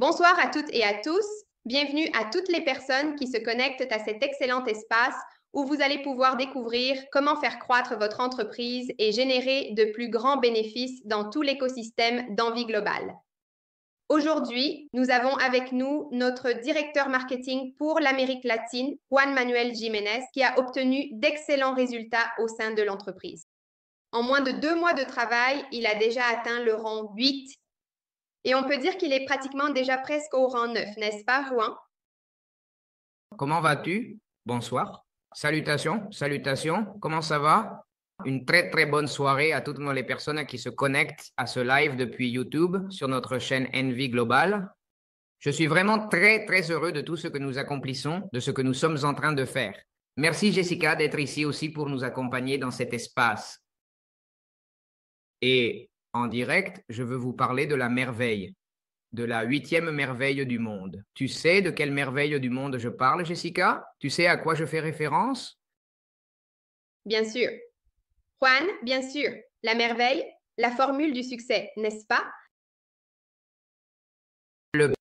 Bonsoir à toutes et à tous. Bienvenue à toutes les personnes qui se connectent à cet excellent espace où vous allez pouvoir découvrir comment faire croître votre entreprise et générer de plus grands bénéfices dans tout l'écosystème d'Envie Globale. Aujourd'hui, nous avons avec nous notre directeur marketing pour l'Amérique latine, Juan Manuel Jiménez, qui a obtenu d'excellents résultats au sein de l'entreprise. En moins de 2 mois de travail, il a déjà atteint le rang 8 et on peut dire qu'il est pratiquement déjà presque au rang 9, n'est-ce pas, Juan? Comment vas-tu? Bonsoir. Salutations, salutations. Comment ça va? Une très très bonne soirée à toutes les personnes qui se connectent à ce live depuis YouTube sur notre chaîne Envie Global. Je suis vraiment très très heureux de tout ce que nous accomplissons, de ce que nous sommes en train de faire. Merci Jessica d'être ici aussi pour nous accompagner dans cet espace. Et en direct, je veux vous parler de la merveille, de la 8e merveille du monde. Tu sais de quelle merveille du monde je parle, Jessica? Tu sais à quoi je fais référence? Bien sûr. Juan, bien sûr. La merveille, la formule du succès, n'est-ce pas? Le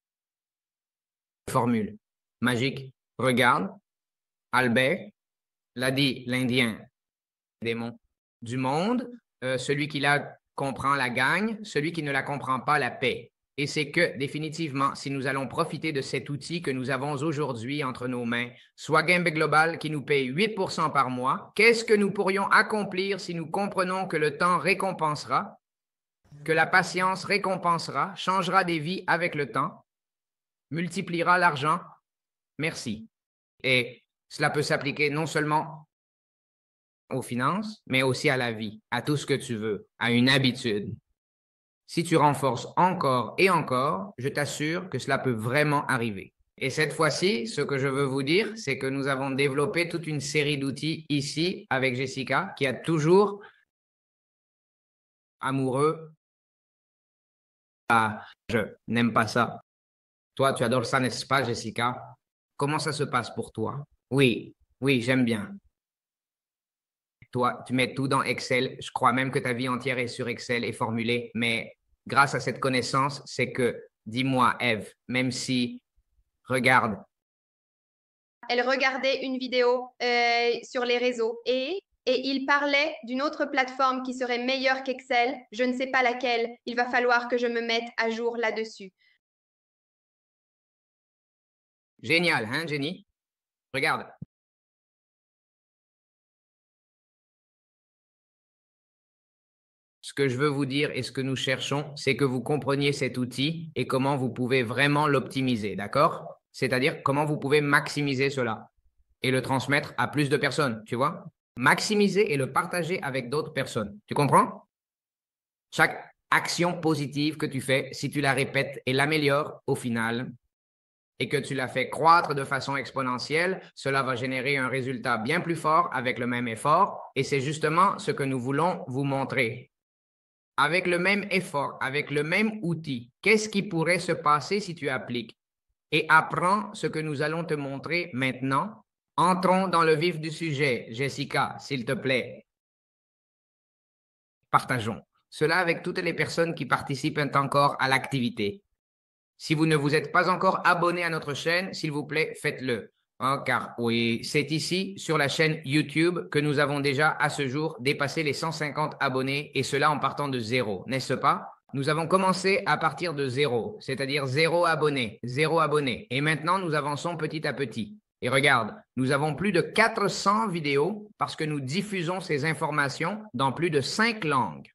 formule magique. Regarde, Albert l'a dit, l'Indien, démon du monde, celui qui la comprend la gagne, celui qui ne la comprend pas la paie. Et c'est que, définitivement, si nous allons profiter de cet outil que nous avons aujourd'hui entre nos mains, soit Gambe Global qui nous paye 8% par mois, qu'est-ce que nous pourrions accomplir si nous comprenons que le temps récompensera, que la patience récompensera, changera des vies avec le temps, multipliera l'argent? Merci. Et cela peut s'appliquer non seulement aux finances, mais aussi à la vie, à tout ce que tu veux, à une habitude. Si tu renforces encore et encore, je t'assure que cela peut vraiment arriver. Et cette fois-ci, ce que je veux vous dire, c'est que nous avons développé toute une série d'outils ici avec Jessica, qui a toujours amoureux. Ah, je n'aime pas ça. Toi, tu adores ça, n'est-ce pas, Jessica? Comment ça se passe pour toi? Oui, oui, j'aime bien. Toi, tu mets tout dans Excel. Je crois même que ta vie entière est sur Excel et formulée. Mais grâce à cette connaissance, c'est que, dis-moi, Eve, même si, regarde. Elle regardait une vidéo sur les réseaux et il parlait d'une autre plateforme qui serait meilleure qu'Excel. Je ne sais pas laquelle. Il va falloir que je me mette à jour là-dessus. Génial, hein, Jenny? Regarde. Ce que je veux vous dire et ce que nous cherchons, c'est que vous compreniez cet outil et comment vous pouvez vraiment l'optimiser, d'accord? C'est-à-dire comment vous pouvez maximiser cela et le transmettre à plus de personnes, tu vois? Maximiser et le partager avec d'autres personnes. Tu comprends? Chaque action positive que tu fais, si tu la répètes et l'améliores au final, et que tu la fais croître de façon exponentielle, cela va générer un résultat bien plus fort avec le même effort. Et c'est justement ce que nous voulons vous montrer. Avec le même effort, avec le même outil, qu'est-ce qui pourrait se passer si tu appliques? Et apprends ce que nous allons te montrer maintenant. Entrons dans le vif du sujet. Jessica, s'il te plaît. Partageons. Cela avec toutes les personnes qui participent encore à l'activité. Si vous ne vous êtes pas encore abonné à notre chaîne, s'il vous plaît, faites-le. Hein, car oui, c'est ici, sur la chaîne YouTube, que nous avons déjà à ce jour dépassé les 150 abonnés, et cela en partant de zéro, n'est-ce pas? Nous avons commencé à partir de zéro, c'est-à-dire zéro abonné, zéro abonné. Et maintenant, nous avançons petit à petit. Et regarde, nous avons plus de 400 vidéos parce que nous diffusons ces informations dans plus de 5 langues.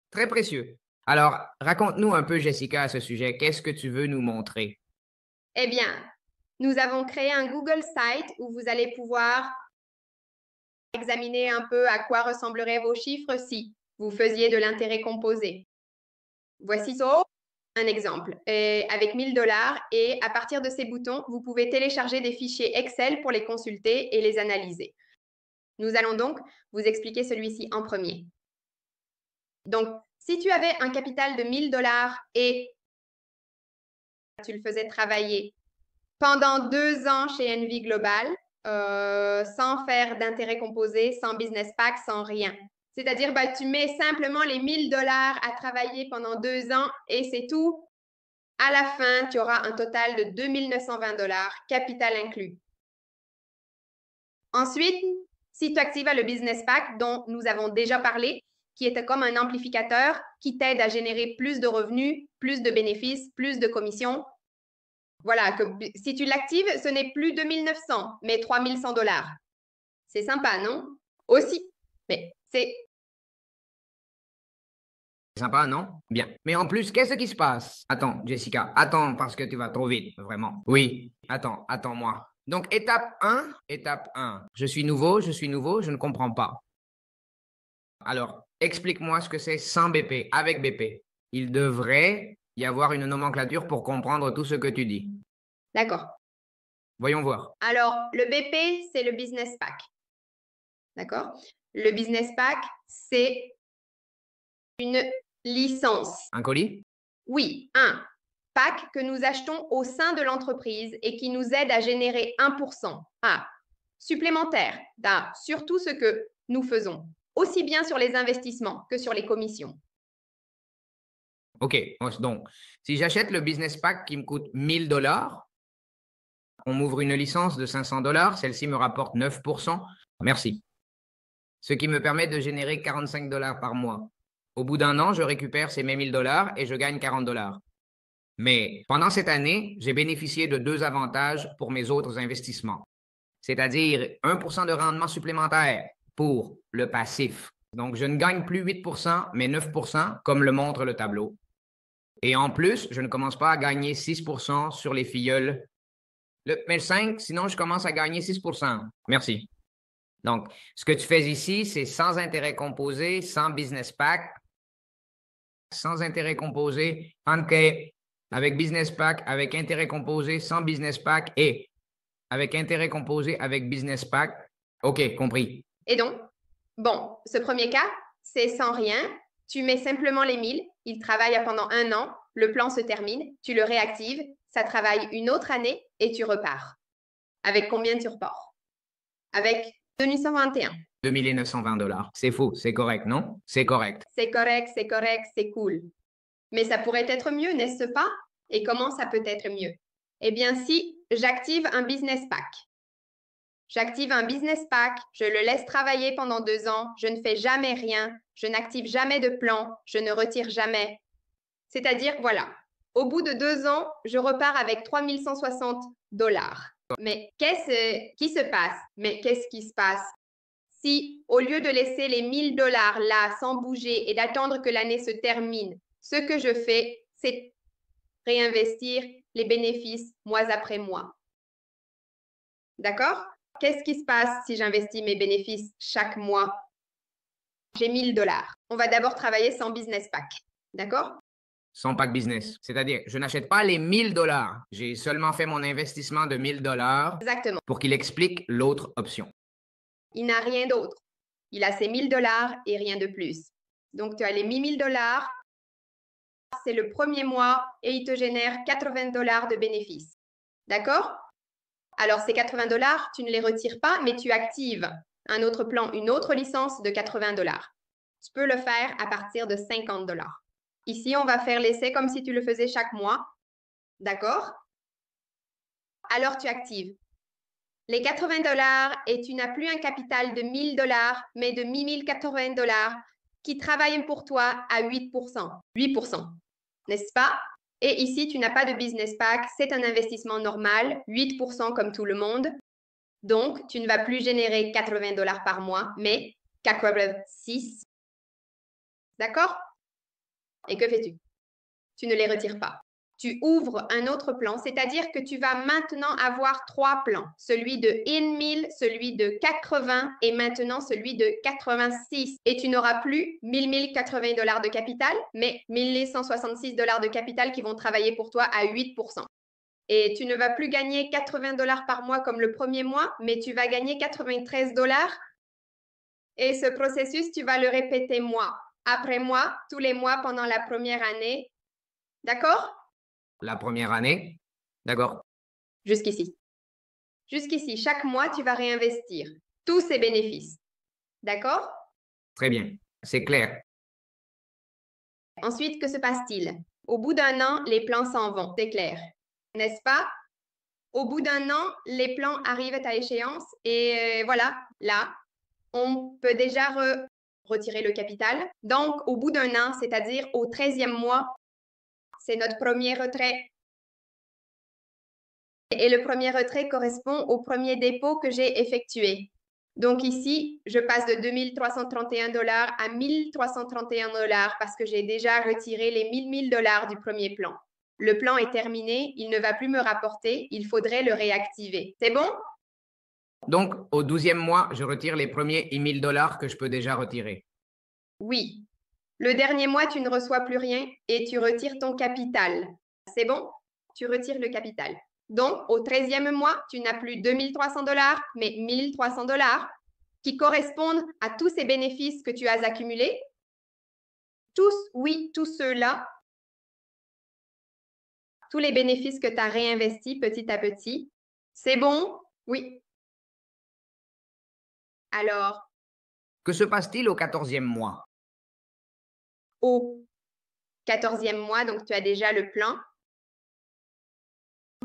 Très précieux. Alors, raconte-nous un peu, Jessica, à ce sujet. Qu'est-ce que tu veux nous montrer? Eh bien, nous avons créé un Google Site où vous allez pouvoir examiner un peu à quoi ressembleraient vos chiffres si vous faisiez de l'intérêt composé. Voici un exemple avec 1000 $ et à partir de ces boutons, vous pouvez télécharger des fichiers Excel pour les consulter et les analyser. Nous allons donc vous expliquer celui-ci en premier. Donc, si tu avais un capital de 1000 $ et tu le faisais travailler pendant 2 ans chez Envie Global, sans faire d'intérêt composé, sans business pack, sans rien. C'est-à-dire, tu mets simplement les 1000 $ à travailler pendant 2 ans et c'est tout. À la fin, tu auras un total de 2 920 $, capital inclus. Ensuite, si tu actives le Business Pack dont nous avons déjà parlé, qui est comme un amplificateur qui t'aide à générer plus de revenus, plus de bénéfices, plus de commissions. Voilà, si tu l'actives, ce n'est plus 2 900, mais 3 100 $. C'est sympa, non? Aussi, mais c'est Sympa, non? Bien. Mais en plus, qu'est-ce qui se passe? Attends, Jessica, attends parce que tu vas trop vite, vraiment. Oui, attends-moi. Donc, étape un. Je suis nouveau, je ne comprends pas. Alors, explique-moi ce que c'est sans BP, avec BP. Il devrait y avoir une nomenclature pour comprendre tout ce que tu dis. D'accord. Voyons voir. Alors, le BP, c'est le Business Pack. D'accord? Le Business Pack, c'est une licence. Un colis? Oui, un pack que nous achetons au sein de l'entreprise et qui nous aide à générer 1% supplémentaire sur tout ce que nous faisons, aussi bien sur les investissements que sur les commissions. OK. Donc, si j'achète le Business Pack qui me coûte 1 000 $, on m'ouvre une licence de 500 $, celle-ci me rapporte 9%. Merci. Ce qui me permet de générer 45 $ par mois. Au bout d'un an, je récupère ces mêmes 1 000 $ et je gagne 40 $. Mais pendant cette année, j'ai bénéficié de deux avantages pour mes autres investissements, c'est-à-dire 1% de rendement supplémentaire pour le passif. Donc, je ne gagne plus 8%, mais 9%, comme le montre le tableau. Et en plus, je ne commence pas à gagner 6% sur les filleuls. Mais le 5, sinon, je commence à gagner 6%. Merci. Donc, ce que tu fais ici, c'est sans intérêt composé, sans business pack, sans intérêt composé, pancake, avec business pack, avec intérêt composé, sans business pack et avec intérêt composé, avec business pack. OK, compris. Et donc, bon, ce premier cas, c'est sans rien. Tu mets simplement les 1000, il travaille pendant un an, le plan se termine, tu le réactives, ça travaille une autre année et tu repars. Avec combien tu repars? Avec 2121. 2 920 $. C'est faux, c'est correct, non? C'est correct. C'est correct, c'est correct, c'est cool. Mais ça pourrait être mieux, n'est-ce pas? Et comment ça peut être mieux? Eh bien, si j'active un business pack. J'active un business pack, je le laisse travailler pendant 2 ans, je ne fais jamais rien, je n'active jamais de plan, je ne retire jamais. C'est-à-dire, voilà, au bout de 2 ans, je repars avec 3 160 $. Mais qu'est-ce qui se passe? Mais qu'est-ce qui se passe? Si, au lieu de laisser les 1 000 $ là sans bouger et d'attendre que l'année se termine, ce que je fais, c'est réinvestir les bénéfices mois après mois. D'accord? Qu'est-ce qui se passe si j'investis mes bénéfices chaque mois? J'ai 1 000 $. On va d'abord travailler sans business pack. D'accord? Sans pack business. C'est-à-dire, je n'achète pas les 1 000 $. J'ai seulement fait mon investissement de 1 000 $ Exactement. pour qu'il explique l'autre option. Il n'a rien d'autre. Il a ses 1 000 $ et rien de plus. Donc, tu as les 1 000 $, c'est le premier mois et il te génère 80 $ de bénéfices. D'accord? Alors, ces 80 $, tu ne les retires pas, mais tu actives un autre plan, une autre licence de 80 $. Tu peux le faire à partir de 50 $. Ici, on va faire l'essai comme si tu le faisais chaque mois. D'accord? Alors, tu actives les 80 $ et tu n'as plus un capital de 1 000 $, mais de 1 080 $ qui travaillent pour toi à 8%. 8%, n'est-ce pas? Et ici, tu n'as pas de business pack, c'est un investissement normal, 8% comme tout le monde. Donc, tu ne vas plus générer 80 $ par mois, mais 86. D'accord? Et que fais-tu? Tu ne les retires pas. Tu ouvres un autre plan, c'est-à-dire que tu vas maintenant avoir 3 plans. Celui de 1000, celui de 80 et maintenant celui de 86. Et tu n'auras plus 1080 $ de capital, mais 1166 $ de capital qui vont travailler pour toi à 8%. Et tu ne vas plus gagner 80 $ par mois comme le premier mois, mais tu vas gagner 93 $. Et ce processus, tu vas le répéter mois après mois, tous les mois pendant la première année. D'accord? La première année? D'accord. Jusqu'ici. Jusqu'ici, chaque mois, tu vas réinvestir tous ces bénéfices. D'accord? Très bien. C'est clair. Ensuite, que se passe-t-il? Au bout d'un an, les plans s'en vont, c'est clair, n'est-ce pas? Au bout d'un an, les plans arrivent à échéance et voilà, là, on peut déjà retirer le capital. Donc, au bout d'un an, c'est-à-dire au 13e mois, c'est notre premier retrait. Et le premier retrait correspond au premier dépôt que j'ai effectué. Donc ici, je passe de 2331 dollars à 1331 dollars parce que j'ai déjà retiré les 1000 dollars du premier plan. Le plan est terminé, il ne va plus me rapporter, il faudrait le réactiver. C'est bon? Donc, au 12e mois, je retire les premiers 1000 dollars que je peux déjà retirer. Oui. Le dernier mois, tu ne reçois plus rien et tu retires ton capital. C'est bon? Tu retires le capital. Donc, au 13e mois, tu n'as plus 2300 dollars, mais 1300 dollars qui correspondent à tous ces bénéfices que tu as accumulés. Tous, oui, tous ceux-là. Tous les bénéfices que tu as réinvestis petit à petit. C'est bon? Oui. Alors, Que se passe-t-il au 14e mois? au 14e mois, donc tu as déjà le plan.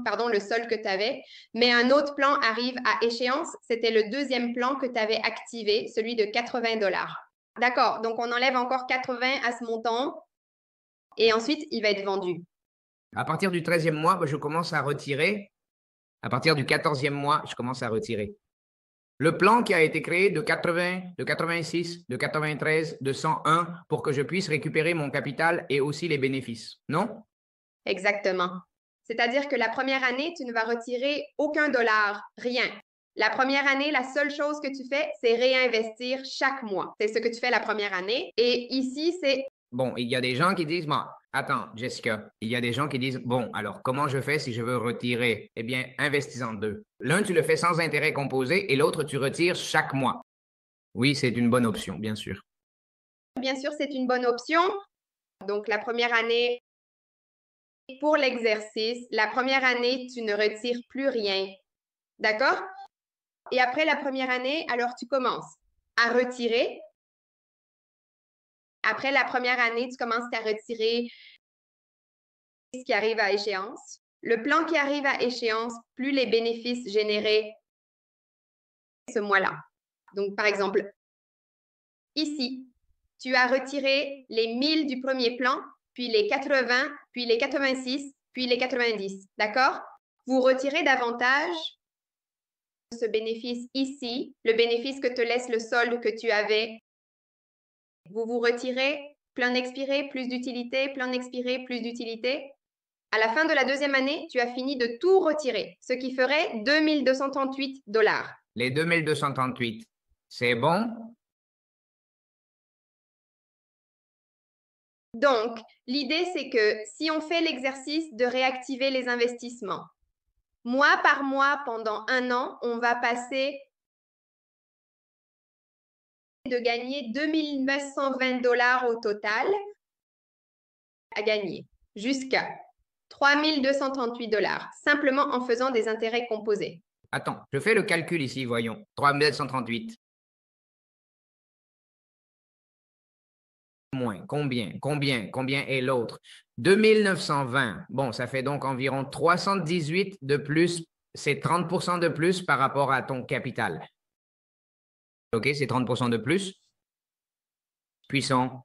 Pardon, le seul que tu avais, mais un autre plan arrive à échéance. C'était le deuxième plan que tu avais activé, celui de 80 dollars. D'accord, donc on enlève encore 80 à ce montant et ensuite il va être vendu. À partir du 13e mois, je commence à retirer. À partir du 14e mois, je commence à retirer. Le plan qui a été créé de 80, de 86, de 93, de 101 pour que je puisse récupérer mon capital et aussi les bénéfices, non? Exactement. C'est-à-dire que la première année, tu ne vas retirer aucun dollar, rien. La première année, la seule chose que tu fais, c'est réinvestir chaque mois. C'est ce que tu fais la première année. Et ici, c'est... Bon, il y a des gens qui disent, bon, attends, Jessica, il y a des gens qui disent, bon, alors comment je fais si je veux retirer? Eh bien, investis en deux. L'un, tu le fais sans intérêt composé et l'autre, tu retires chaque mois. Oui, c'est une bonne option, bien sûr. Bien sûr, c'est une bonne option. Donc, la première année, pour l'exercice, la première année, tu ne retires plus rien. D'accord? Et après la première année, alors tu commences à retirer. Après la première année, tu commences à retirer ce qui arrive à échéance. Le plan qui arrive à échéance, plus les bénéfices générés ce mois-là. Donc, par exemple, ici, tu as retiré les 1000 du premier plan, puis les 80, puis les 86, puis les 90. D'accord? Vous retirez davantage ce bénéfice ici, le bénéfice que te laisse le solde que tu avais. Vous vous retirez, plein expiré, plus d'utilité, plein expiré, plus d'utilité. À la fin de la deuxième année, tu as fini de tout retirer, ce qui ferait 2238 dollars. Les 2238, c'est bon? Donc, l'idée, c'est que si on fait l'exercice de réactiver les investissements, mois par mois pendant un an, on va passer de gagner 2920 dollars au total à gagner jusqu'à 3238 dollars, simplement en faisant des intérêts composés. Attends, je fais le calcul ici, voyons. 3738. Moins, combien est l'autre? 2920. Bon, ça fait donc environ 318 de plus. C'est 30% de plus par rapport à ton capital. OK, c'est 30% de plus. Puissant.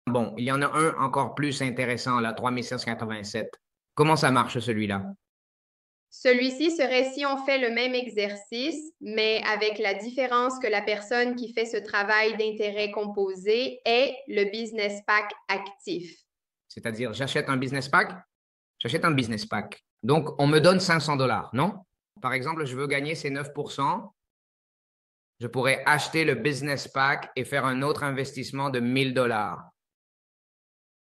Bon, il y en a un encore plus intéressant, là, 3687. Comment ça marche, celui-là? Celui-ci serait si on fait le même exercice, mais avec la différence que la personne qui fait ce travail d'intérêt composé est le business pack actif. C'est-à-dire, j'achète un business pack? J'achète un business pack. Donc, on me donne 500 dollars, non? Par exemple, je veux gagner ces 9%. Je pourrais acheter le business pack et faire un autre investissement de 1000 dollars.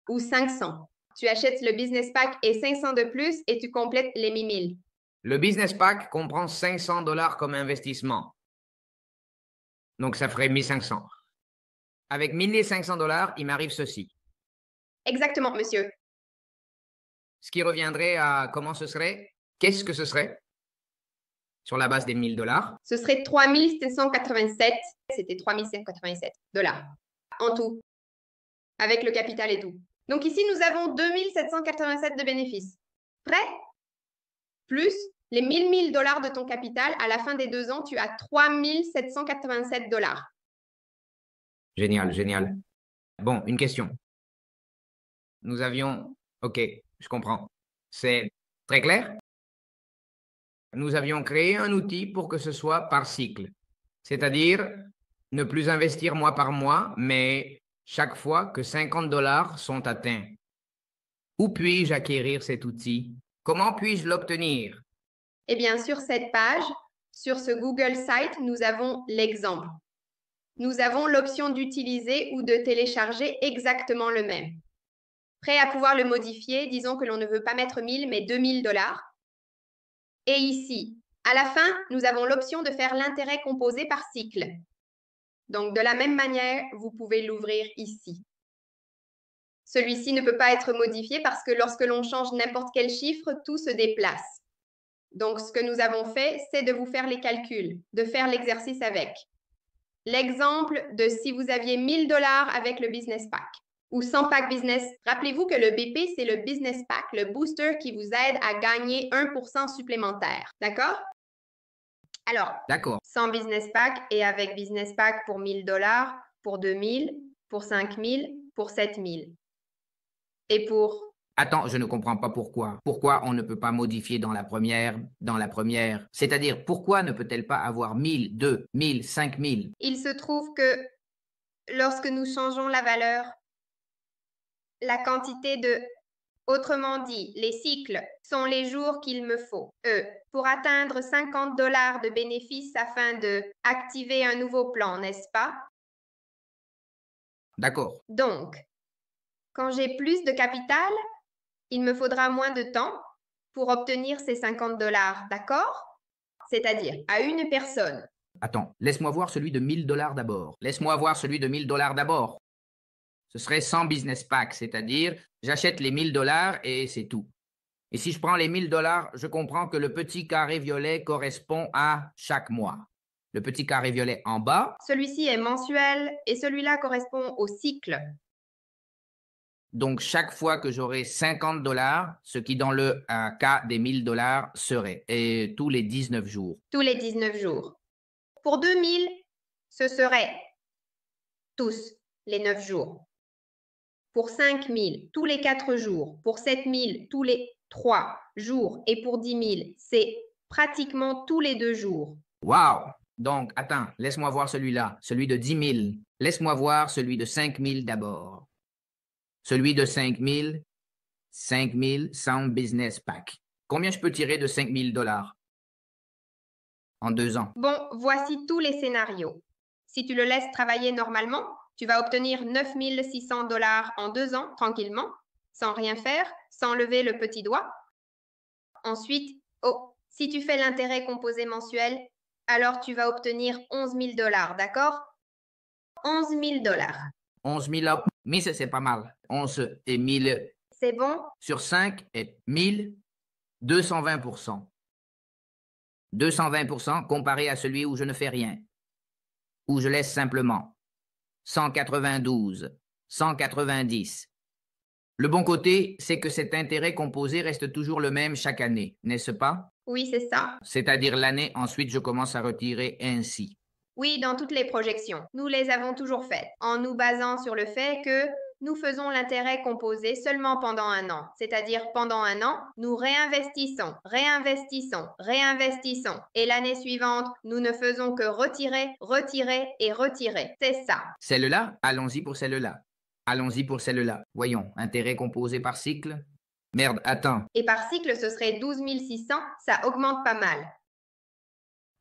Ou 500. Tu achètes le business pack et 500 de plus et tu complètes les 1000. Le business pack comprend 500 dollars comme investissement. Donc, ça ferait 1500. Avec 1500 dollars, il m'arrive ceci. Exactement, monsieur. Ce qui reviendrait à comment ce serait? Qu'est-ce que ce serait? Sur la base des 1000 dollars. Ce serait 3787. C'était 3787 dollars en tout. avec le capital et tout. Donc ici, nous avons 2787 de bénéfices. Prêt? Plus les 1000 dollars de ton capital, à la fin des 2 ans, tu as 3787 dollars. Génial, génial. Bon, une question. Nous avions... OK, je comprends. C'est très clair? Nous avions créé un outil pour que ce soit par cycle. C'est-à-dire ne plus investir mois par mois, mais chaque fois que 50 dollars sont atteints. Où puis-je acquérir cet outil? Comment puis-je l'obtenir? Eh bien, sur cette page, sur ce Google Site, nous avons l'exemple. Nous avons l'option d'utiliser ou de télécharger exactement le même. Prêt à pouvoir le modifier, disons que l'on ne veut pas mettre 1000 mais 2000 dollars. Et ici, à la fin, nous avons l'option de faire l'intérêt composé par cycle. Donc, de la même manière, vous pouvez l'ouvrir ici. Celui-ci ne peut pas être modifié parce que lorsque l'on change n'importe quel chiffre, tout se déplace. Donc, ce que nous avons fait, c'est de vous faire les calculs, de faire l'exercice avec. L'exemple de si vous aviez 1000 dollars avec le Business Pack ou 100 packs business. Rappelez-vous que le BP, c'est le Business Pack, le booster qui vous aide à gagner 1% supplémentaire. D'accord? Alors, D'accord. 100 Business Pack et avec Business Pack pour 1000 dollars, pour 2000, pour 5000, pour 7000. Et pour... Attends, je ne comprends pas pourquoi. Pourquoi on ne peut pas modifier dans la première? C'est-à-dire, pourquoi ne peut-elle pas avoir 1000, 2000, 5000? Il se trouve que lorsque nous changeons la valeur, la quantité de... Autrement dit, les cycles sont les jours qu'il me faut. Pour atteindre 50 dollars de bénéfices afin de activer un nouveau plan, n'est-ce pas? D'accord. Donc, quand j'ai plus de capital, il me faudra moins de temps pour obtenir ces 50 dollars, d'accord? C'est-à-dire à une personne. Attends, laisse-moi voir celui de 1000 dollars d'abord. Laisse-moi voir celui de 1000 dollars d'abord. Ce serait 100 business packs, c'est-à-dire j'achète les 1000 dollars et c'est tout. Et si je prends les 1000 dollars, je comprends que le petit carré violet correspond à chaque mois. Le petit carré violet en bas. Celui-ci est mensuel et celui-là correspond au cycle. Donc, chaque fois que j'aurai 50 dollars, ce qui dans le cas des 1000 dollars serait, et tous les 19 jours. Tous les 19 jours. Pour 2000, ce serait tous les 9 jours. Pour 5000, tous les 4 jours. Pour 7000, tous les 3 jours. Et pour 10 000, c'est pratiquement tous les 2 jours. Wow! Donc, attends, laisse-moi voir celui-là, celui de 10 000. Laisse-moi voir celui de 5 000 d'abord. Celui de 5 000, 100 business pack. Combien je peux tirer de 5 000 dollars en 2 ans? Bon, voici tous les scénarios. Si tu le laisses travailler normalement, tu vas obtenir 9 600 dollars en 2 ans, tranquillement, sans rien faire, sans lever le petit doigt. Ensuite, si tu fais l'intérêt composé mensuel, alors tu vas obtenir 11 000 dollars, d'accord? 11 000 dollars. 11 000, mais c'est pas mal. 11 et 1000 C'est bon? sur 5 est 1000, 220%. 220% comparé à celui où je ne fais rien, où je laisse simplement. 192, 190. Le bon côté, c'est que cet intérêt composé reste toujours le même chaque année, n'est-ce pas? Oui, c'est ça. C'est-à-dire l'année, ensuite je commence à retirer ainsi. Oui, dans toutes les projections. Nous les avons toujours faites, en nous basant sur le fait que nous faisons l'intérêt composé seulement pendant un an. C'est-à-dire pendant un an, nous réinvestissons, réinvestissons, réinvestissons. Et l'année suivante, nous ne faisons que retirer, retirer et retirer. C'est ça. Celle-là, allons-y pour celle-là. Allons-y pour celle-là. Voyons, intérêt composé par cycle. Merde, attends. Et par cycle, ce serait 12 600, ça augmente pas mal.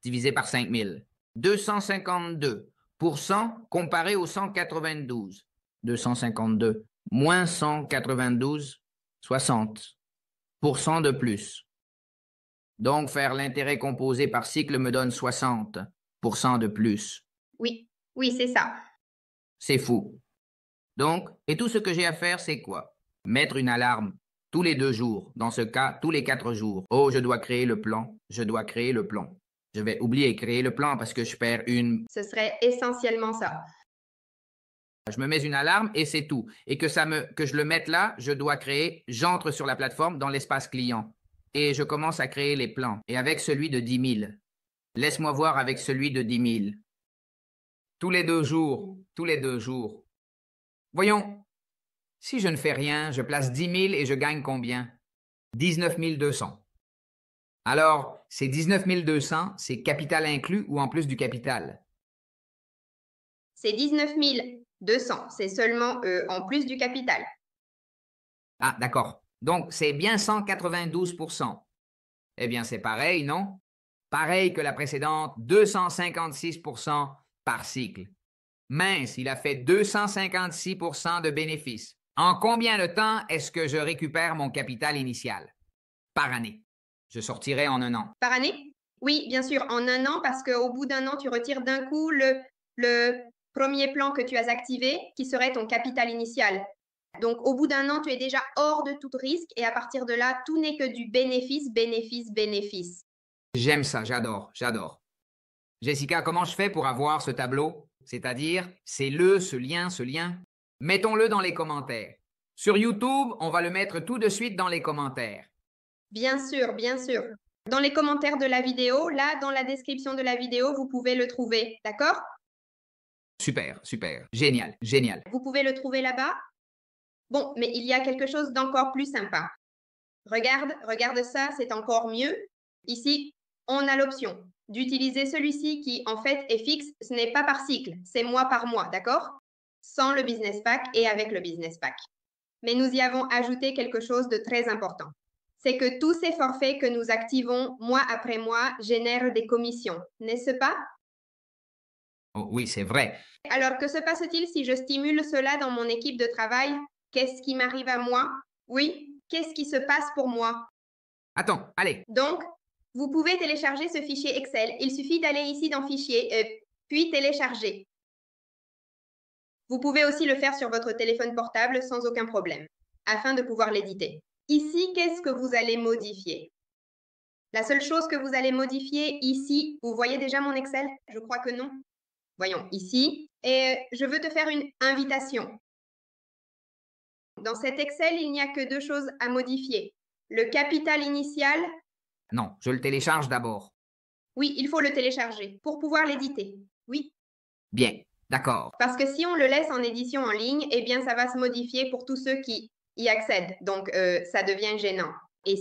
Divisé par 5000. 252% comparé au 192. 252 moins 192, 60% de plus. Donc, faire l'intérêt composé par cycle me donne 60% de plus. Oui, oui, c'est ça. C'est fou. Donc, et tout ce que j'ai à faire, c'est quoi? Mettre une alarme tous les 2 jours. Dans ce cas, tous les 4 jours. Oh, je dois créer le plan. Je dois créer le plan. Je vais oublier créer le plan parce que je perds une... Ce serait essentiellement ça. Je me mets une alarme et c'est tout. Et que je le mette là, je dois j'entre sur la plateforme dans l'espace client. Et je commence à créer les plans. Et avec celui de 10 000. Laisse-moi voir avec celui de 10 000. Tous les 2 jours, tous les 2 jours. Voyons, si je ne fais rien, je place 10 000 et je gagne combien? 19 200. Alors, ces 19 200, c'est capital inclus ou en plus du capital? C'est 19 200. C'est seulement en plus du capital. Ah, d'accord. Donc, c'est bien 192%. Eh bien, c'est pareil, non? Pareil que la précédente, 256% par cycle. Mince, il a fait 256% de bénéfices. En combien de temps est-ce que je récupère mon capital initial? Par année. Je sortirai en 1 an. Par année? Oui, bien sûr, en 1 an, parce qu'au bout d'1 an, tu retires d'un coup le premier plan que tu as activé, qui serait ton capital initial. Donc, au bout d'1 an, tu es déjà hors de tout risque et à partir de là, tout n'est que du bénéfice, bénéfice, bénéfice. J'aime ça, j'adore, j'adore. Jessica, comment je fais pour avoir ce tableau? C'est-à-dire, ce lien. Mettons-le dans les commentaires. Sur YouTube, on va le mettre tout de suite dans les commentaires. Bien sûr, bien sûr. Dans les commentaires de la vidéo, là, dans la description de la vidéo, vous pouvez le trouver, d'accord? Super, super. Génial, génial. Vous pouvez le trouver là-bas. Bon, mais il y a quelque chose d'encore plus sympa. Regarde ça, c'est encore mieux. Ici, on a l'option d'utiliser celui-ci qui, en fait, est fixe. Ce n'est pas par cycle, c'est mois par mois, d'accord? Sans le business pack et avec le business pack. Mais nous y avons ajouté quelque chose de très important. C'est que tous ces forfaits que nous activons mois après mois génèrent des commissions, n'est-ce pas? Oh, oui, c'est vrai. Alors, que se passe-t-il si je stimule cela dans mon équipe de travail? Qu'est-ce qui m'arrive à moi? Oui, qu'est-ce qui se passe pour moi? Attends, allez. Donc, vous pouvez télécharger ce fichier Excel. Il suffit d'aller ici dans Fichier, puis télécharger. Vous pouvez aussi le faire sur votre téléphone portable sans aucun problème, afin de pouvoir l'éditer. Ici, qu'est-ce que vous allez modifier? La seule chose que vous allez modifier ici, vous voyez déjà mon Excel? Je crois que non. Voyons, ici. Et je veux te faire une invitation. Dans cet Excel, il n'y a que 2 choses à modifier. Le capital initial. Non, je le télécharge d'abord. Oui, il faut le télécharger pour pouvoir l'éditer. Oui. Bien, d'accord. Parce que si on le laisse en édition en ligne, eh bien, ça va se modifier pour tous ceux qui y accèdent. Donc, ça devient gênant. Et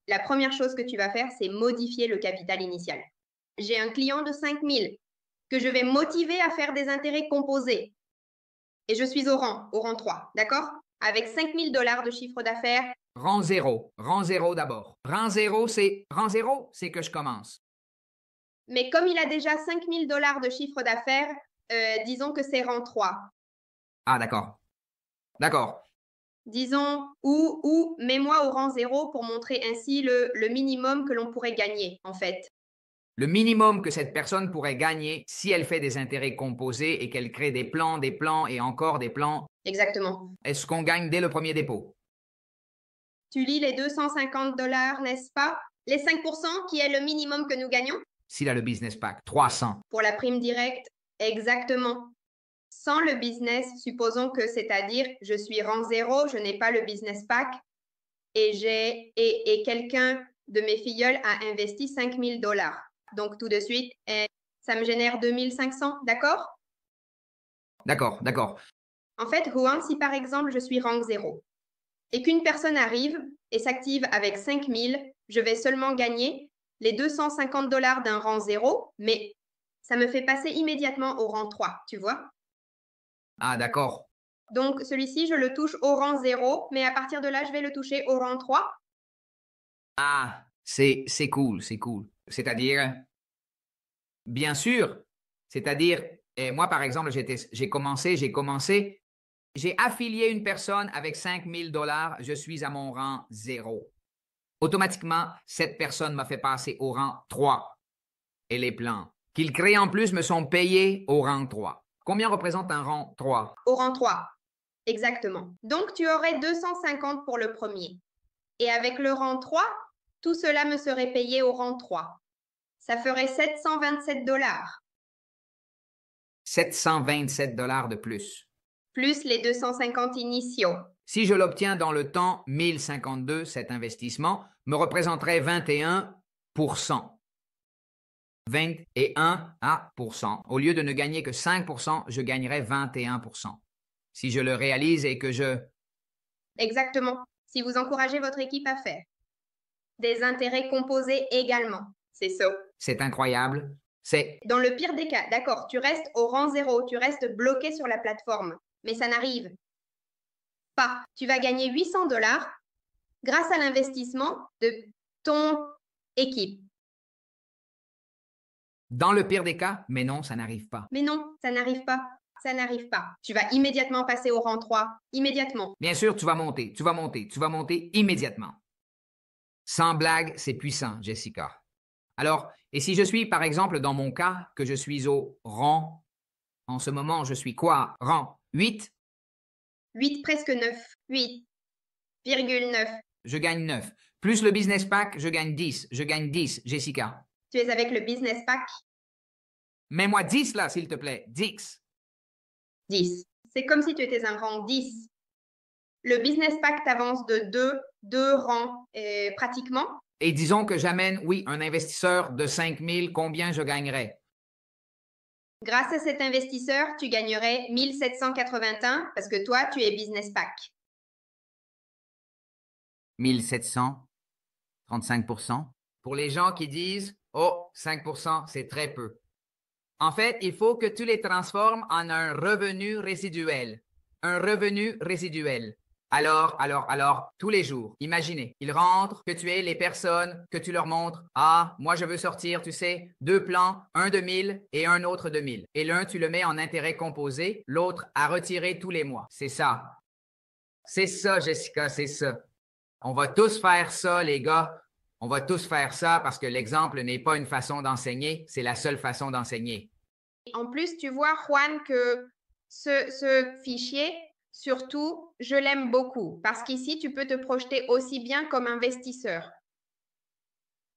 la première chose que tu vas faire, c'est modifier le capital initial. J'ai un client de 5 000 que je vais motiver à faire des intérêts composés. Et je suis au rang 3, d'accord? Avec 5 000 $ de chiffre d'affaires. Rang 0 d'abord. Rang 0, c'est que je commence. Mais comme il a déjà 5 000 $ de chiffre d'affaires, disons que c'est rang 3. Ah, d'accord. D'accord. Disons, ou mets-moi au rang 0 pour montrer ainsi le minimum que l'on pourrait gagner, en fait. Le minimum que cette personne pourrait gagner si elle fait des intérêts composés et qu'elle crée des plans et encore des plans. Exactement. Est-ce qu'on gagne dès le premier dépôt? Tu lis les 250 $, n'est-ce pas? Les 5% qui est le minimum que nous gagnons? S'il a le business pack, 300. Pour la prime directe, exactement. Sans le business, supposons que, c'est-à-dire, je suis rang 0, je n'ai pas le business pack et quelqu'un de mes filleuls a investi 5 000 $. Donc, tout de suite, ça me génère 2 500, d'accord? D'accord, d'accord. En fait, Juan, si par exemple, je suis rang 0 et qu'une personne arrive et s'active avec 5 000, je vais seulement gagner les 250 $ d'un rang 0, mais ça me fait passer immédiatement au rang 3, tu vois? Ah, d'accord. Donc, celui-ci, je le touche au rang 0, mais à partir de là, je vais le toucher au rang 3. Ah, c'est cool, c'est cool. C'est-à-dire, bien sûr, c'est-à-dire, moi, par exemple, j'ai commencé, j'ai affilié une personne avec 5 000 $, je suis à mon rang 0. Automatiquement, cette personne m'a fait passer au rang 3. Et les plans qu'il crée en plus me sont payés au rang 3. Combien représente un rang 3? Au rang 3, exactement. Donc, tu aurais 250 pour le premier. Et avec le rang 3, tout cela me serait payé au rang 3. Ça ferait 727 $. 727 $ de plus. plus les 250 initiaux. Si je l'obtiens dans le temps 1052, cet investissement me représenterait 21%. 21%. Au lieu de ne gagner que 5%, je gagnerais 21%. Si je le réalise et que je... Exactement. Si vous encouragez votre équipe à faire. Des intérêts composés également. C'est ça. C'est incroyable. C'est... Dans le pire des cas, d'accord, tu restes au rang 0, tu restes bloqué sur la plateforme. Mais ça n'arrive pas. Tu vas gagner 800 $ grâce à l'investissement de ton équipe. Dans le pire des cas, mais non, ça n'arrive pas. Mais non, ça n'arrive pas. Ça n'arrive pas. Tu vas immédiatement passer au rang 3. Immédiatement. Bien sûr, tu vas monter, tu vas monter, tu vas monter immédiatement. Sans blague, c'est puissant, Jessica. Alors, et si je suis, par exemple, dans mon cas, que je suis au rang, en ce moment, je suis quoi? Rang 8? 8, presque 9. 8,9. Je gagne 9. Plus le business pack, je gagne 10. Je gagne 10, Jessica. Tu es avec le business pack? Mets-moi 10 là, s'il te plaît. 10. 10. C'est comme si tu étais un rang 10. Le business pack t'avance de 2 rangs pratiquement. Et disons que j'amène, oui, un investisseur de 5 000, combien je gagnerais? Grâce à cet investisseur, tu gagnerais 1781 parce que toi, tu es business pack. 1700, 35%. Pour les gens qui disent, oh, 5%, c'est très peu. En fait, il faut que tu les transformes en un revenu résiduel. Un revenu résiduel. Alors, tous les jours, imaginez, ils rentrent, que tu aies les personnes, que tu leur montres, ah, moi je veux sortir, tu sais, 2 plans, un de 1000 et un autre de 1000. Et l'un, tu le mets en intérêt composé, l'autre à retirer tous les mois. C'est ça. C'est ça, Jessica, c'est ça. On va tous faire ça, les gars. On va tous faire ça parce que l'exemple n'est pas une façon d'enseigner, c'est la seule façon d'enseigner. En plus, tu vois, Juan, que ce fichier, surtout, je l'aime beaucoup parce qu'ici, tu peux te projeter aussi bien comme investisseur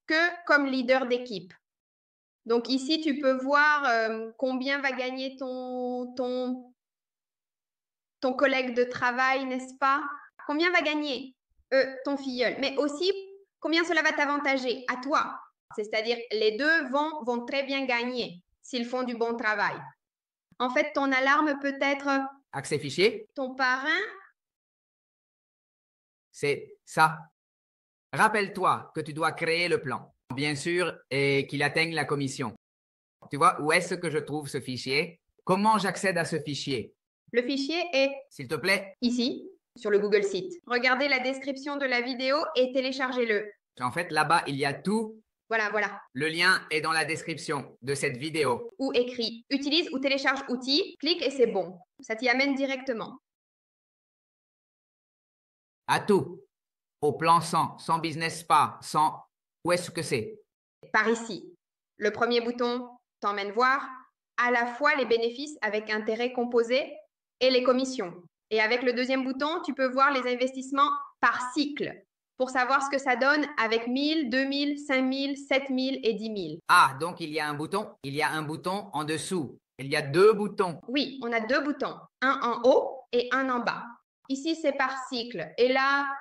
que comme leader d'équipe. Donc ici, tu peux voir combien va gagner ton collègue de travail, n'est-ce pas? Combien va gagner ton filleul? Mais aussi, combien cela va t'avantager à toi? C'est-à-dire, les deux vont très bien gagner s'ils font du bon travail. En fait, ton alarme peut être Accès fichier, ton parrain. c'est ça. Rappelle-toi que tu dois créer le plan, bien sûr, et qu'il atteigne la commission. Tu vois, où est-ce que je trouve ce fichier? Comment j'accède à ce fichier? Le fichier est S'il te plaît. ici, sur le Google Sheet. Regardez la description de la vidéo et téléchargez-le. En fait, là-bas, il y a tout. Voilà, voilà. Le lien est dans la description de cette vidéo. Ou écrit, utilise ou télécharge outil, clique et c'est bon. Ça t'y amène directement. À tout. Au plan 100, sans business spa, sans... Où est-ce que c'est? Par ici. Le premier bouton t'emmène voir à la fois les bénéfices avec intérêt composé et les commissions. Et avec le deuxième bouton, tu peux voir les investissements par cycle pour savoir ce que ça donne avec 1000, 2000, 5000, 7000 et 10 000. Ah, donc il y a un bouton. Il y a un bouton en dessous. Il y a 2 boutons. Oui, on a 2 boutons, un en haut et un en bas. Ici, c'est par cycle. Et là...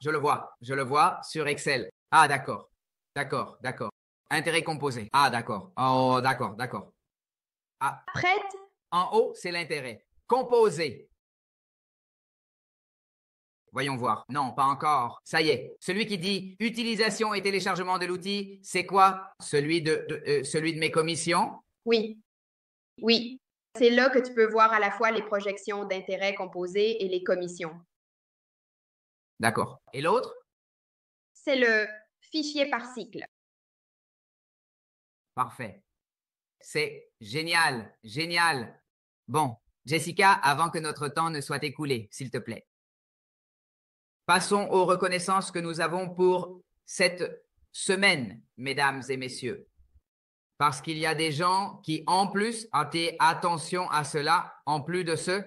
Je le vois sur Excel. Ah, d'accord. D'accord, d'accord. Intérêt composé. Ah, d'accord. Oh, d'accord, d'accord. Ah, Prête? en haut, c'est l'intérêt. Composé. Voyons voir. Non, pas encore. Ça y est. Celui qui dit utilisation et téléchargement de l'outil, c'est quoi? Celui de mes commissions? Oui. Oui. C'est là que tu peux voir à la fois les projections d'intérêt composés et les commissions. D'accord. Et l'autre? C'est le fichier par cycle. Parfait. C'est génial, génial. Bon, Jessica, avant que notre temps ne soit écoulé, s'il te plaît. Passons aux reconnaissances que nous avons pour cette semaine, mesdames et messieurs. Parce qu'il y a des gens qui, en plus, attention à cela, en plus de ce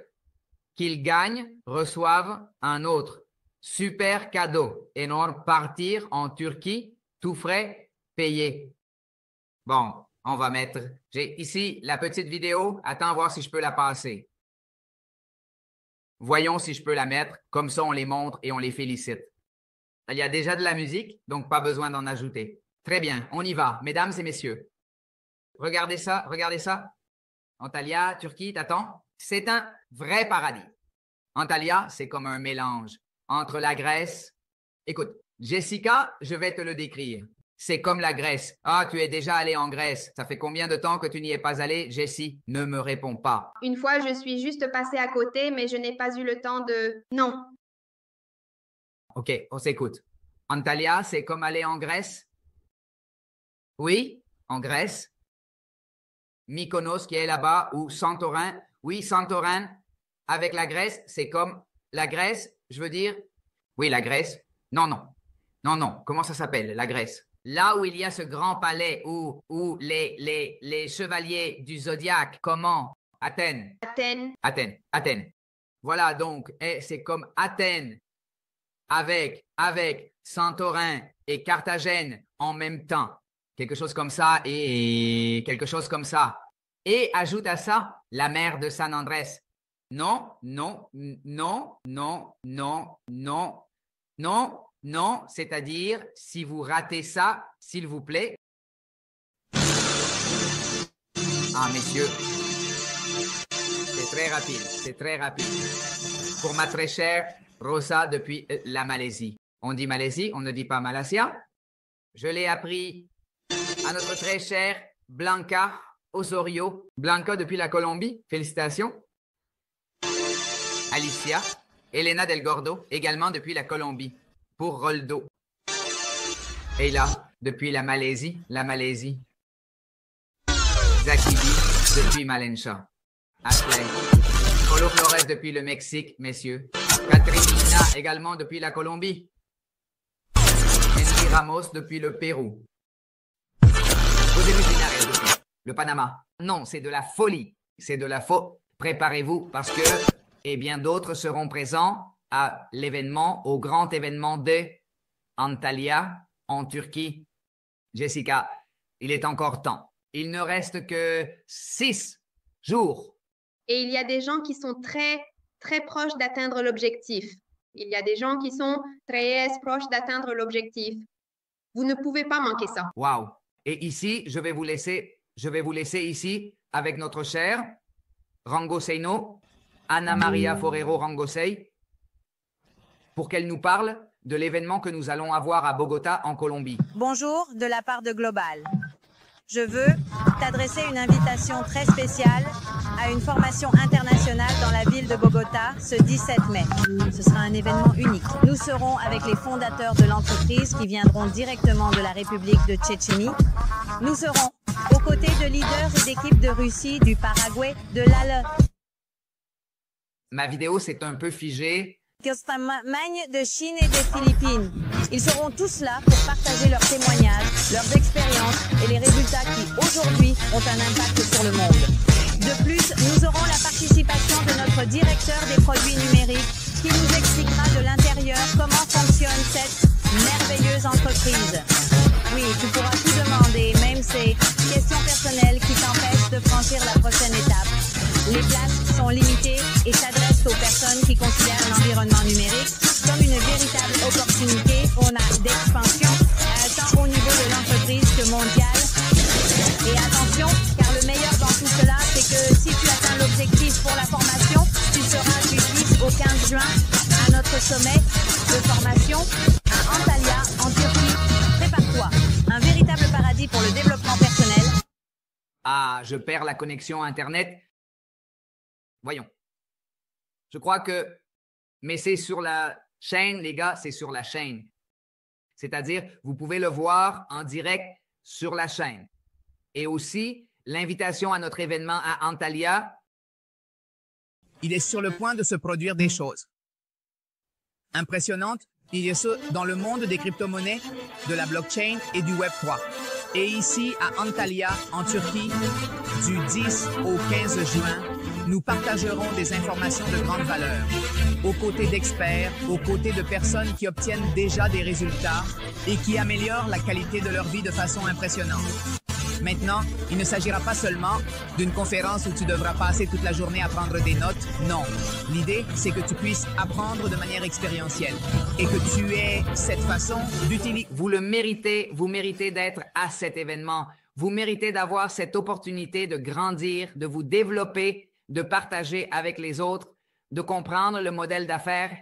qu'ils gagnent, reçoivent un autre super cadeau. Énorme, partir en Turquie, tout frais payé. Bon, on va mettre... J'ai ici la petite vidéo. Attends voir si je peux la passer. Voyons si je peux la mettre. Comme ça, on les montre et on les félicite. Il y a déjà de la musique, donc pas besoin d'en ajouter. Très bien, on y va. Mesdames et messieurs, regardez ça, regardez ça. Antalya, Turquie, t'attends? C'est un vrai paradis. Antalya, c'est comme un mélange entre la Grèce. Écoute, Jessica, je vais te le décrire. C'est comme la Grèce. Ah, tu es déjà allée en Grèce. Ça fait combien de temps que tu n'y es pas allée, Jessie? Ne me réponds pas. Une fois, je suis juste passée à côté, mais je n'ai pas eu le temps de... Non. OK, on s'écoute. Antalya, c'est comme aller en Grèce? Oui, en Grèce. Mykonos qui est là-bas ou Santorin? Oui, Santorin. Avec la Grèce, c'est comme la Grèce, je veux dire... Oui, la Grèce. Non, non. Non, non. Comment ça s'appelle, la Grèce? Là où il y a ce grand palais où les chevaliers du zodiaque. Comment? Athènes. Athènes. Athènes. Athènes. Voilà, donc, c'est comme Athènes avec Santorin et Carthagène en même temps. Quelque chose comme ça et quelque chose comme ça. Et ajoute à ça la mer de San Andrés. Non, non, non, non, non, non, non, non. C'est-à-dire, si vous ratez ça, s'il vous plaît. Ah, messieurs, c'est très rapide, c'est très rapide. Pour ma très chère Rosa depuis la Malaisie. On dit Malaisie, on ne dit pas Malaysia. Je l'ai appris à notre très chère Blanca Osorio. Blanca depuis la Colombie, félicitations. Alicia, Elena Del Gordo, également depuis la Colombie, pour Roldo. Et là, depuis la Malaisie. Zakibi, depuis Malencha. Ashley. Polo Flores depuis le Mexique, messieurs. Catrina, également depuis la Colombie. Henry Ramos depuis le Pérou. José Luis Linares depuis le Panama. Non, c'est de la folie. C'est de la faute. Préparez-vous parce que... Et bien d'autres seront présents à l'événement, au grand événement de Antalya en Turquie. Jessica, il est encore temps. Il ne reste que 6 jours. Et il y a des gens qui sont très, très proches d'atteindre l'objectif. Il y a des gens qui sont très proches d'atteindre l'objectif. Vous ne pouvez pas manquer ça. Wow. Et ici, je vais vous laisser ici avec notre chère Rango Seino, Ana Maria Forero Rangosei, pour qu'elle nous parle de l'événement que nous allons avoir à Bogota, en Colombie. Bonjour, de la part de Global. Je veux t'adresser une invitation très spéciale à une formation internationale dans la ville de Bogota ce 17 mai. Ce sera un événement unique. Nous serons avec les fondateurs de l'entreprise qui viendront directement de la République de Tchétchénie. Nous serons aux côtés de leaders et d'équipes de Russie, du Paraguay, de l'Allemagne, Ma vidéo, c'est un peu figé. de Chine et des Philippines. Ils seront tous là pour partager leurs témoignages, leurs expériences et les résultats qui, aujourd'hui, ont un impact sur le monde. De plus, nous aurons la participation de notre directeur des produits numériques qui nous expliquera de l'intérieur comment fonctionne cette merveilleuse entreprise. Oui, tu pourras tout demander, même ces questions personnelles qui t'empêchent de franchir la prochaine étape. Les places sont limitées et s'adressent aux personnes qui considèrent l'environnement numérique comme une véritable opportunité d'expansion, tant au niveau de l'entreprise que mondiale. Et attention, car le meilleur dans tout cela, c'est que si tu atteins l'objectif pour la formation, tu seras du 10 au 15 juin à notre sommet de formation à Antalya, en Turquie. Prépare-toi, un véritable paradis pour le développement personnel. Ah, je perds la connexion Internet. Voyons. Je crois que... Mais c'est sur la chaîne, les gars, c'est sur la chaîne. C'est-à-dire, vous pouvez le voir en direct sur la chaîne. Et aussi, l'invitation à notre événement à Antalya. Il est sur le point de se produire des choses impressionnantes. Il y a ce dans le monde des crypto-monnaies, de la blockchain et du Web3. Et ici, à Antalya, en Turquie, du 10 au 15 juin, nous partagerons des informations de grande valeur, aux côtés d'experts, aux côtés de personnes qui obtiennent déjà des résultats et qui améliorent la qualité de leur vie de façon impressionnante. Maintenant, il ne s'agira pas seulement d'une conférence où tu devras passer toute la journée à prendre des notes. Non. L'idée, c'est que tu puisses apprendre de manière expérientielle et que tu aies cette façon d'utiliser. Vous le méritez, vous méritez d'être à cet événement. Vous méritez d'avoir cette opportunité de grandir, de vous développer, de partager avec les autres, de comprendre le modèle d'affaires.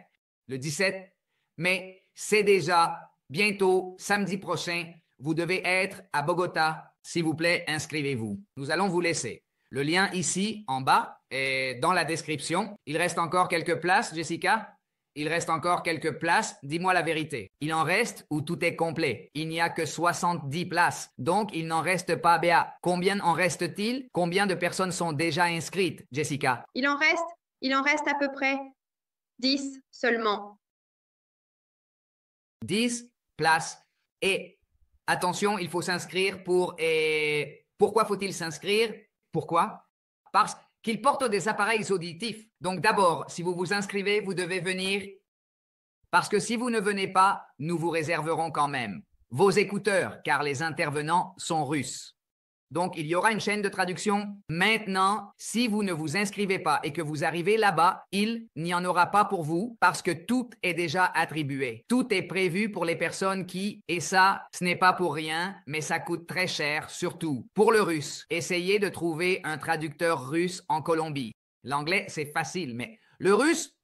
Le 17 mai, c'est déjà bientôt, samedi prochain. Vous devez être à Bogota. S'il vous plaît, inscrivez-vous. Nous allons vous laisser. Le lien ici, en bas, est dans la description. Il reste encore quelques places, Jessica? Il reste encore quelques places. Dis-moi la vérité. Il en reste ou tout est complet? Il n'y a que 70 places. Donc, il n'en reste pas bien. Combien en reste-t-il? Combien de personnes sont déjà inscrites, Jessica? Il en reste à peu près 10 seulement. 10 places. Et attention, il faut s'inscrire pour... Et pourquoi faut-il s'inscrire? Pourquoi? Parce qu'ils portent des appareils auditifs. Donc d'abord, si vous vous inscrivez, vous devez venir. Parce que si vous ne venez pas, nous vous réserverons quand même vos écouteurs, car les intervenants sont russes. Donc, il y aura une chaîne de traduction. Maintenant, si vous ne vous inscrivez pas et que vous arrivez là-bas, il n'y en aura pas pour vous parce que tout est déjà attribué. Tout est prévu pour les personnes qui, et ça, ce n'est pas pour rien, mais ça coûte très cher, surtout pour le russe. Essayez de trouver un traducteur russe en Colombie. L'anglais, c'est facile, mais le russe,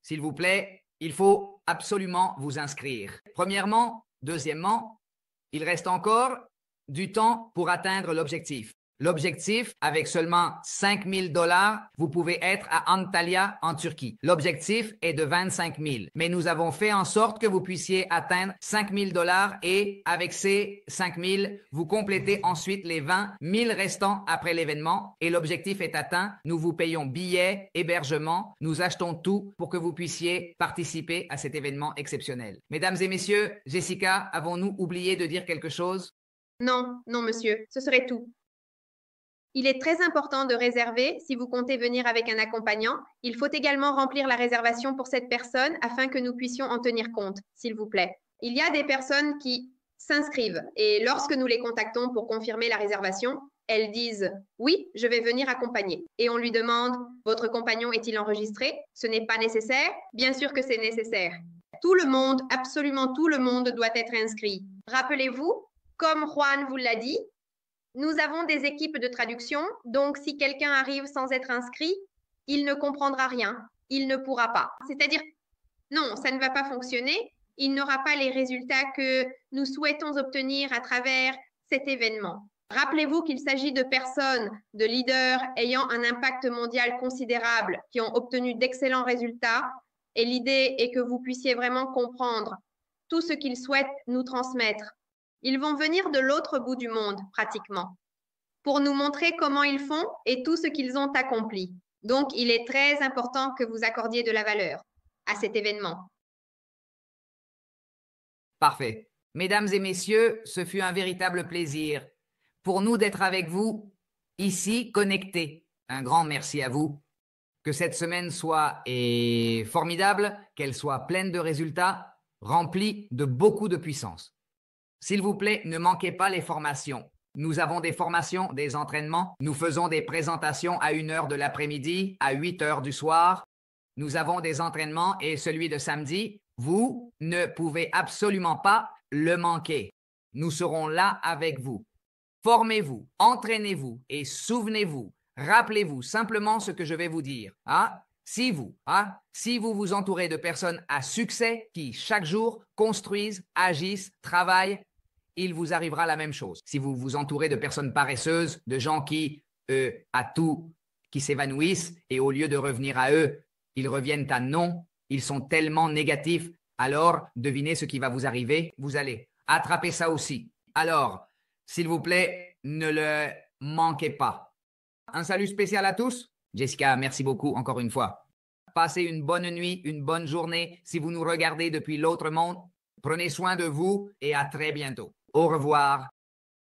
s'il vous plaît, il faut absolument vous inscrire. Premièrement, deuxièmement, il reste encore du temps pour atteindre l'objectif. L'objectif, avec seulement $5 000, vous pouvez être à Antalya, en Turquie. L'objectif est de 25 000. Mais nous avons fait en sorte que vous puissiez atteindre $5 000 et avec ces 5 000, vous complétez ensuite les 20 000 restants après l'événement et l'objectif est atteint. Nous vous payons billets, hébergement, nous achetons tout pour que vous puissiez participer à cet événement exceptionnel. Mesdames et messieurs, Jessica, avons-nous oublié de dire quelque chose? Non, non, monsieur, ce serait tout. Il est très important de réserver si vous comptez venir avec un accompagnant. Il faut également remplir la réservation pour cette personne afin que nous puissions en tenir compte, s'il vous plaît. Il y a des personnes qui s'inscrivent et lorsque nous les contactons pour confirmer la réservation, elles disent « Oui, je vais venir accompagner ». Et on lui demande « Votre compagnon est-il enregistré ?» Ce n'est pas nécessaire. Bien sûr que c'est nécessaire. Tout le monde, absolument tout le monde doit être inscrit. Rappelez-vous, comme Juan vous l'a dit, nous avons des équipes de traduction, donc si quelqu'un arrive sans être inscrit, il ne comprendra rien, il ne pourra pas. C'est-à-dire, non, ça ne va pas fonctionner, il n'aura pas les résultats que nous souhaitons obtenir à travers cet événement. Rappelez-vous qu'il s'agit de personnes, de leaders ayant un impact mondial considérable, qui ont obtenu d'excellents résultats, et l'idée est que vous puissiez vraiment comprendre tout ce qu'ils souhaitent nous transmettre. Ils vont venir de l'autre bout du monde, pratiquement, pour nous montrer comment ils font et tout ce qu'ils ont accompli. Donc, il est très important que vous accordiez de la valeur à cet événement. Parfait. Mesdames et messieurs, ce fut un véritable plaisir pour nous d'être avec vous, ici, connectés. Un grand merci à vous. Que cette semaine soit formidable, qu'elle soit pleine de résultats, remplie de beaucoup de puissance. S'il vous plaît, ne manquez pas les formations. Nous avons des formations, des entraînements. Nous faisons des présentations à 1h de l'après-midi, à 8h du soir. Nous avons des entraînements et celui de samedi, vous ne pouvez absolument pas le manquer. Nous serons là avec vous. Formez-vous, entraînez-vous et souvenez-vous, rappelez-vous simplement ce que je vais vous dire. Si vous vous entourez de personnes à succès qui, chaque jour, construisent, agissent, travaillent, il vous arrivera la même chose. Si vous vous entourez de personnes paresseuses, de gens qui s'évanouissent et au lieu de revenir à eux, ils reviennent à non, ils sont tellement négatifs, alors devinez ce qui va vous arriver, vous allez attraper ça aussi. Alors, s'il vous plaît, ne le manquez pas. Un salut spécial à tous. Jessica, merci beaucoup encore une fois. Passez une bonne nuit, une bonne journée. Si vous nous regardez depuis l'autre monde, prenez soin de vous et à très bientôt. Au revoir.